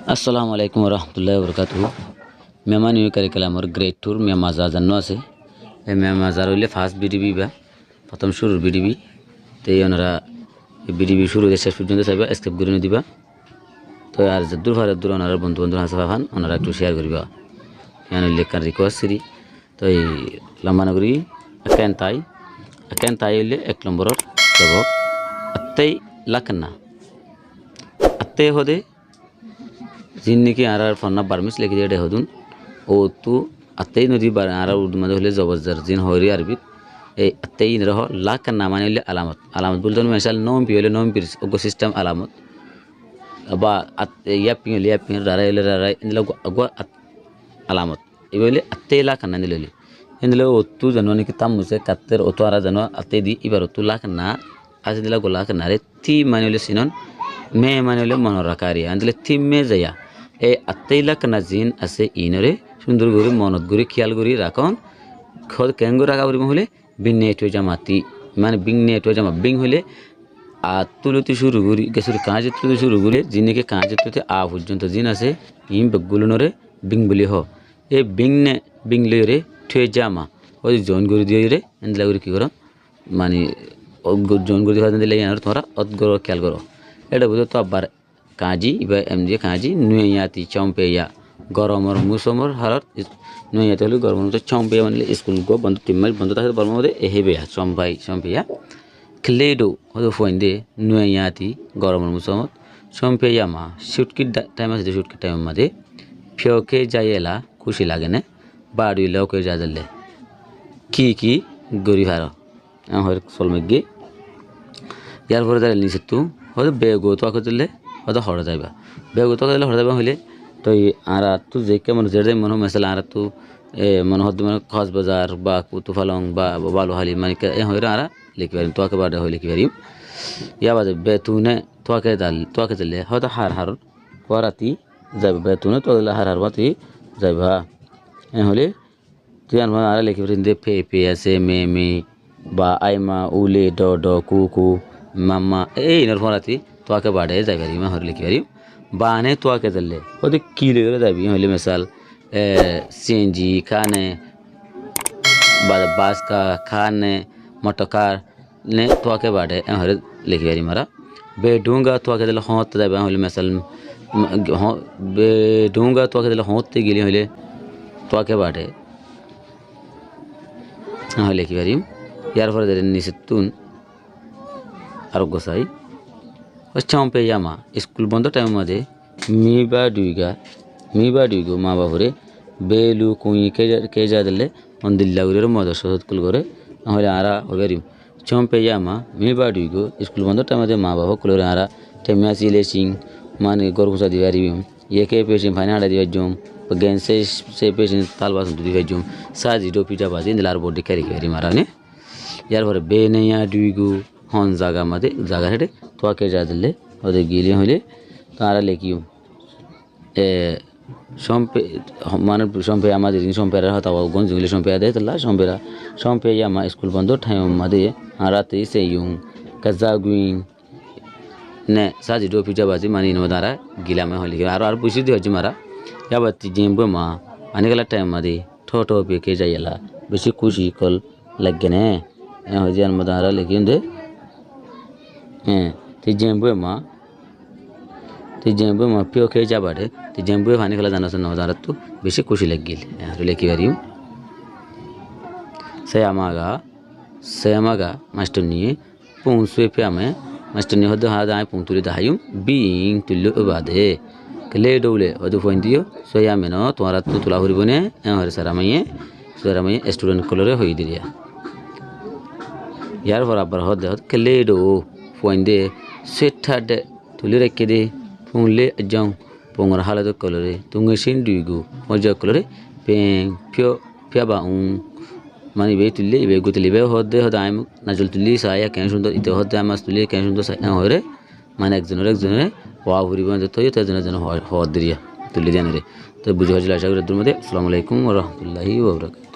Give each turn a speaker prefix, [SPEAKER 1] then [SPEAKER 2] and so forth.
[SPEAKER 1] আসসালামু আলাইকুম রহমতুল্লাহ বরকাতুহ। মেহমান ইউ কারিকুলামর গ্রেড টুর মেমাজার জানো আছে। এই মেমাজার হইলে ফার্স্ট বিডিবি বা প্রথম শুরুর বিডিবি। তো এই ওনারা বিডিবি শুরু শেষ পর্যন্ত চাইবা স্কেপ করে দিবা। তো আর দূর ফারে দূর ওনারা বন্ধু বন্ধু হাসা পান ওনারা একটু শেয়ার করিবা। এখানে লেখার রিকোয়েস্ট সিরি তো এই লম্বানগরী একেন তাই হইলে 1 নম্বরের যাব আত্তাই লাখনা আত্তাই হদে जिनकी आर फन्ना बारमिस लेके जेडे हदुन ओ तू अत्ते नदी बार आर उर्दू में होले जबरजर जिन होरी अरबी ए अत्ते इन रहो लाख का नाम आने अलामत अलामत बोलते हैं मिसाल नोम पियोले नोम पिर ओको सिस्टम अलामत बा या पियोले रारा इन लोग अगवा अलामत इबोले अत्ते लाख ना निले इन लोग ओ तू जनवानी की तम मुझे कत्तर ओ तो आरा जनवा अत्ते दी इबार तू लाख ना आज दिला गो लाख ना रे ती मानेले सिनन मैं मानेले मनोरकारी अंदले ती में जया এই আত্মাইলাক না জিন আছে ইনরে সুন্দর করে মনত করে খেয়াল করে রাখন কেঙ্গো রাখা বলি হলে বিং নেট জামাতি মানে বিং নেট জামা বিং হলে তুলতে শুরু করি গেছুর কাজ তুলতে শুরু করে জিনকে কাজ তুলতে পর্যন্ত জিন আছে ইম বেগুলনরে বিং বলি হ এই বিং লরে ঠে জামা ওই জয়েন করে দিয়ে রে এন্ডলা করে কি করো মানে জয়েন করে দিয়ে দিলে তোমরা অদগর খেয়াল করো এটা বুঝো তো আবার কাজি ইবা এমজি কাজি নুয়াতি চম্পেয়া গরমর মুসমর হারত নুয়াতি হলে গরমর তো চম্পেয়া মানে স্কুল গো বন্ধ টিমার বন্ধ থাকে বর্ম মধ্যে এহেবেয়া চম্পেয়া ক্লেডো হদো ফইন্দে নুয়াতি গরমর মুসমর চম্পেয়া মা শুটকি টাইম আছে শুটকি টাইম মধ্যে ফিওকে যাইলা খুশি লাগে না বাড়ি লোকে যাদলে কি গরি ভার আমার সলমেগি ইয়ার পরে দাঁড়ালে নিচে তু হয়তো বেগো তো আঁকে দিলে হয়তো হরা যাইবা বেগো তো দিলে হরা যাইবা হইলে তো আর তু যে কেমন যেটাই মনে মেসাল আর তু মনে হতে মানে কক্সবাজার বা কুতুফালং বা বালুহালি মানে এ হইরে আর লিখি পারিম তোকে বাড়ে হয়ে লিখি পারিম ইয়া বাজে বেতুনে তোকে দিলে হয়তো হার করাতি যাইবা বেতুনে তো দিলে হার বাতি যাইবা এ হলে তুই আর লিখি পারিম দে ফে আছে মে বা আইমা উলে ড কু মাম্মা এই নর ফরাতি তোকে বাড়ে যাইবা রিমা হরে লিখি পারিম বানে তোকে দিলে ওতে কি লেগে যাবি হইলে মিসাল সিএনজি খানে বাস का खाने मोटरकार ने তোকে বাড়ে হরে লিখি পারি মারা বেডুঙ্গা তোকে দিলে হতে যাবে হইলে মিসাল বেডুঙ্গা তোকে দিলে হতে গেলি হইলে তোকে বাড়ে হলে লিখি পারিম ইয়ার পরে দিলে নিচে তুন আর গোসাই চম্পে জামা স্কুল বন্ধ টাইম মাঝে মি বা দুইগো মা বাবুরে বেলু কুই কে যা দিলে মন্দিল্লা করে মজা সৎকুল করে নাহলে আরা হবেরিম চম্পে জামা মি বা দুইগো স্কুল বন্ধ টাইম মাঝে মা বাবা কুলোরে আরা টেমিয়া সিলেসিং মানে গরগুসা দিবারিম ইয়েকে পেশেন্ট ফাইনা হাড়া দিবার জম গেন সে পেশেন্ট তাল বাসন দিবার জম সাজি ডো পিঠা বাজি দিলে আর বডি ক্যারি ক্যারি মারা নে ইয়ার পরে বে নেয়া দুইগো হন জায়গা মাঝে জায়গা হেঁটে তোকে যা দিলে ওদের গিয়ে হইলে তারা লেখিও সম্পে মানে সম্পে আমাদের সম্পেরা হতা গঞ্জ গেলে সম্পে দেয় তাহলে সম্পে আমার স্কুল বন্ধ ঠাইম মাঝে হারাতে সে ইউং কাজা গুইং নে সাজি ডো পিঠা বাজি মানে ইনো দ্বারা গিলামে হলে আর বুঝি দিয়ে হচ্ছে মারা যাবার জিম্বো মা আনে গেলা টাইম মাঝে ঠো পেকে যাইলা বেশি খুশি কল লাগে নে হয়ে যায় মধ্যে হারা লেখিন দে ती जेम्बुए माँ पियो खे जा बाढ़े ती जेम्बुए फाने खेला जाना सुना जाना तो बेसी खुशी लग गई यार की बारी से आमागा मास्टर नहीं पुंसुए पे हमें मास्टर नहीं होते हाँ जाए पुंतुरी दाहियों बीइंग तुल्लो बाधे कले डोले और तो फोन दियो सोया में ना तुम्हारा तो तुला हुरी बने हमारे सारा में स्टूडेंट कलरे हुई दिया यार बराबर होते कले डो फोंदे सेठाडे तुले रखे दे पुंगले जाऊं पुंगर हालत कलरे तुंगे सिंडुगो मजा कलरे पें फिया बाऊं मानी बे तुले बे गुतले बे होदे आइम नाजुल तुली साया केन सुंदर इते होदे आमास तुले केन सुंदर साया होरे माने एक जने वा भुरी बन तो ये जने होद दिया तुले जाने रे तो बुझो हजला आशा कर दूर मते अस्सलाम वालेकुम व रहमतुल्लाहि व बरकातहू।